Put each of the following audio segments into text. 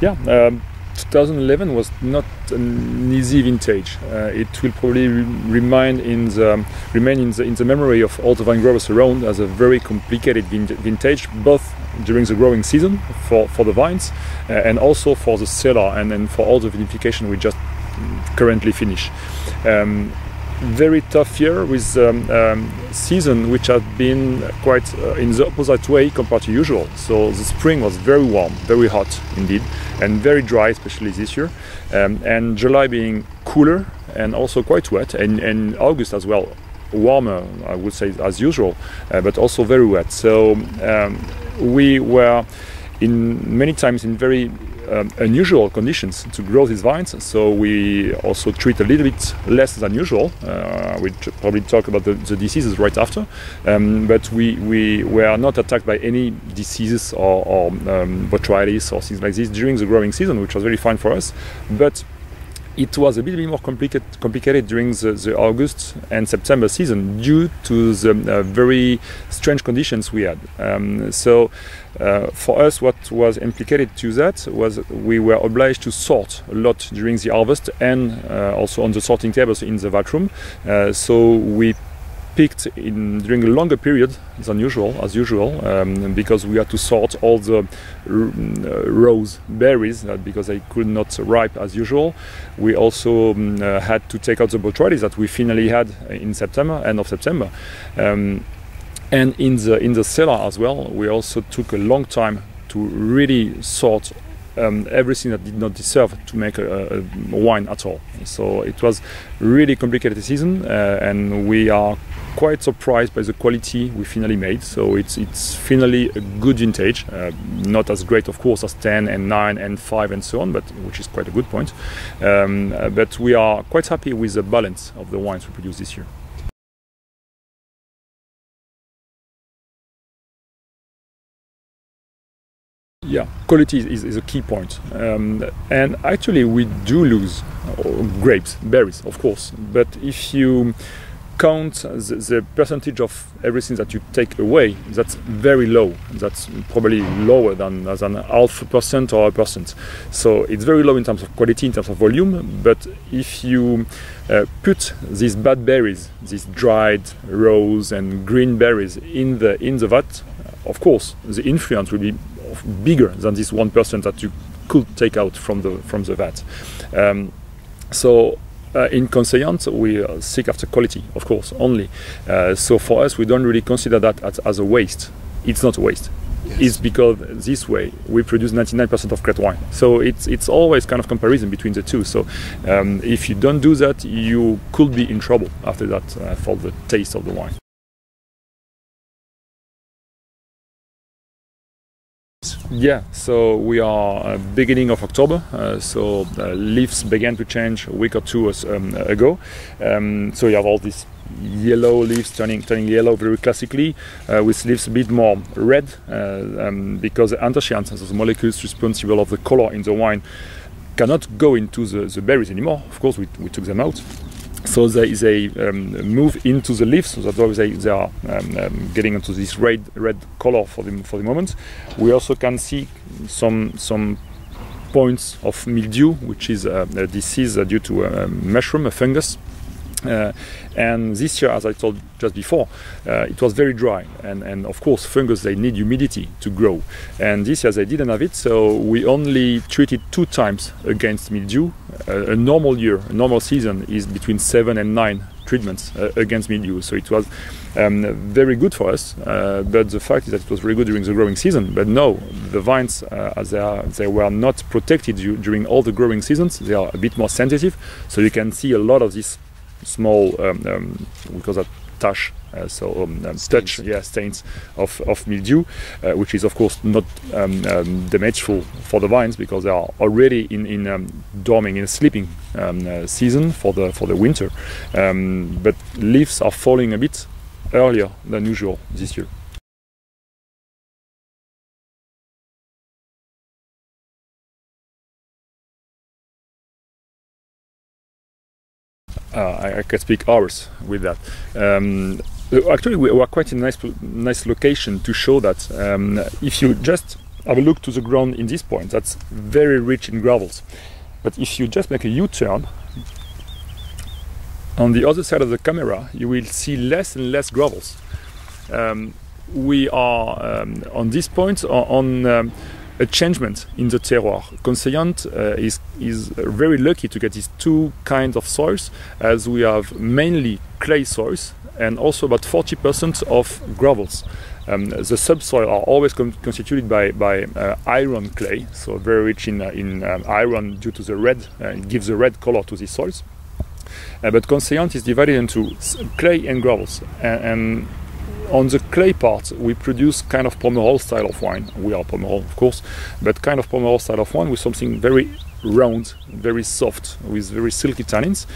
Yeah, 2011 was not an easy vintage. It will probably remain in the memory of all the vine growers around as a very complicated vintage, both during the growing season for the vines and also for the cellar and for all the vinification we just currently finish. Very tough year with season which had been quite in the opposite way compared to usual. So the spring was very warm, very hot indeed, and very dry, especially this year. And July being cooler and also quite wet, and August as well, warmer, I would say, as usual, but also very wet. So we were many times in very unusual conditions to grow these vines, so we also treat a little bit less than usual. We'll probably talk about the diseases right after, but we were not attacked by any diseases or botrytis or things like this during the growing season, which was very fine for us. But it was a bit more complicated during the August and September season due to the very strange conditions we had. For us, what was implicated to that was we were obliged to sort a lot during the harvest and also on the sorting tables in the vat room. So we picked during a longer period than usual, because we had to sort all the rose berries because they could not ripe as usual. We also had to take out the botrytis that we finally had in September, end of September. And in the cellar as well, we also took a long time to really sort everything that did not deserve to make a wine at all. So it was really complicated season, and we are quite surprised by the quality we finally made. So it's finally a good vintage, not as great of course as 10 and 9 and 5 and so on, but which is quite a good point. But we are quite happy with the balance of the wines we produce this year. Yeah, quality is a key point, and actually we do lose grapes, berries, of course, but if you count the percentage of everything that you take away, that's very low. That's probably lower than 0.5% or 1%. So it's very low in terms of quality, in terms of volume. But if you put these bad berries, these dried rose and green berries in the vat, of course the influence will be bigger than this 1% that you could take out from the vat. In Conseillante, we seek after quality, of course, only. So for us, we don't really consider that as a waste. It's not a waste. Yes. It's because this way we produce 99% of great wine. So it's always kind of comparison between the two. So if you don't do that, you could be in trouble after that for the taste of the wine. Yeah, so we are beginning of October, leaves began to change a week or two ago. So you have all these yellow leaves turning yellow very classically, with leaves a bit more red, because the anthocyanins, those molecules responsible of the color in the wine, cannot go into the berries anymore. Of course, we took them out. So they move into the leaves, so that's why they are getting into this red color for the moment. We also can see some points of mildew, which is a disease due to a mushroom, a fungus. And this year, as I told just before, it was very dry, and of course fungus, they need humidity to grow, and this year they didn't have it, so we only treated 2 times against mildew. A normal year, a normal season is between 7 and 9 treatments against mildew, so it was very good for us, but the fact is that it was very good during the growing season. But no, the vines, as they were not protected during all the growing seasons, they are a bit more sensitive, so you can see a lot of these small, we call that tache, stains of mildew, which is of course not damageful for the vines because they are already in dorming, in a sleeping season for the winter. But leaves are falling a bit earlier than usual this year. I can speak hours with that. Actually, we are quite in a nice location to show that if you just have a look to the ground in this point. That's very rich in gravels. But if you just make a U-turn, on the other side of the camera, you will see less and less gravels. We are on this point on a changement in the terroir. Conseillante is very lucky to get these two kinds of soils, as we have mainly clay soils and also about 40% of gravels. The subsoil are always constituted by iron clay, so very rich in iron due to the red. It gives a red color to these soils. But Conseillante is divided into clay and gravels. And on the clay part, we produce kind of Pomerol style of wine. We are Pomerol, of course, but kind of Pomerol style of wine with something very round, very soft, with very silky tannins.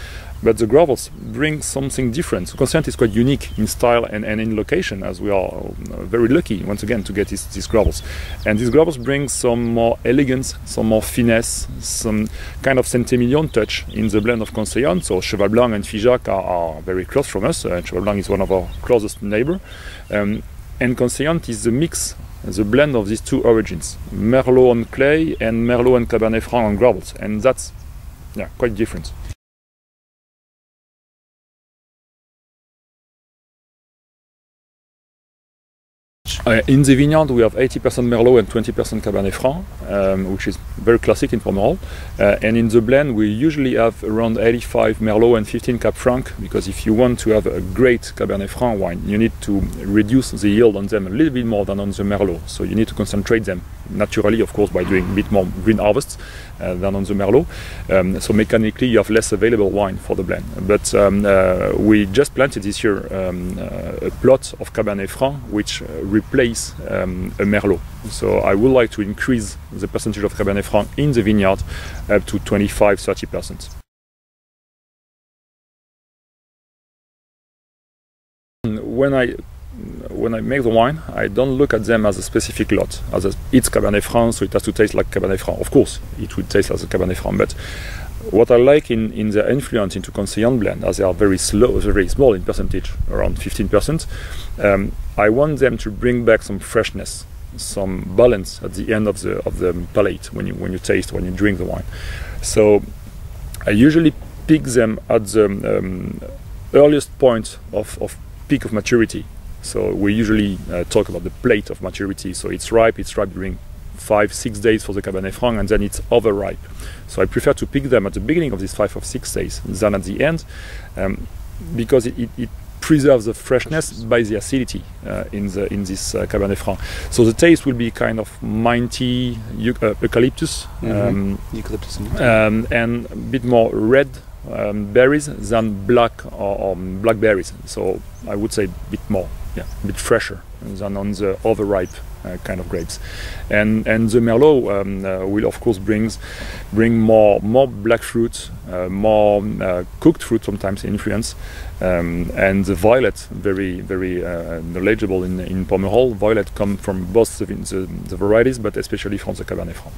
But the gravels bring something different. So Conseillante is quite unique in style and in location, as we are very lucky, once again, to get these gravels. And these gravels bring some more elegance, some more finesse, some kind of Saint-Emilion touch in the blend of Conseillante. So Cheval Blanc and Figeac are very close from us. Cheval Blanc is one of our closest neighbors. And Conseillante is the mix, the blend of these two origins, Merlot on clay and Merlot and Cabernet Franc on gravels. And that's quite different. In the vineyard, we have 80% Merlot and 20% Cabernet Franc, which is very classic in Pomerol. And in the blend, we usually have around 85 Merlot and 15 Cab Franc, because if you want to have a great Cabernet Franc wine, you need to reduce the yield on them a little bit more than on the Merlot. So you need to concentrate them naturally, of course, by doing a bit more green harvests than on the Merlot. So mechanically, you have less available wine for the blend. But we just planted this year a plot of Cabernet Franc, which replace a Merlot. So I would like to increase the percentage of Cabernet Franc in the vineyard up to 25–30%. When I make the wine, I don't look at them as a specific lot. It's Cabernet Franc, so it has to taste like Cabernet Franc. Of course, it will taste like a Cabernet Franc, but what I like in their influence into Conseillante blend, as they are very small in percentage, around 15%, I want them to bring back some freshness, some balance at the end of the palate when you taste, when you drink the wine. So I usually pick them at the earliest point of peak of maturity. So we usually talk about the plate of maturity. So it's ripe during 5–6 days for the Cabernet Franc, and then it's overripe. So I prefer to pick them at the beginning of these 5 or 6 days than at the end, because it preserves the freshness by the acidity in this Cabernet Franc. So the taste will be kind of minty eucalyptus, and a bit more red berries than black or blackberries. So I would say a bit fresher than on the overripe kind of grapes. And the Merlot will of course bring more black fruit, more cooked fruit sometimes influence, and the violet, very knowledgeable in Pomerol. Violet come from both the varieties, but especially from the Cabernet Franc.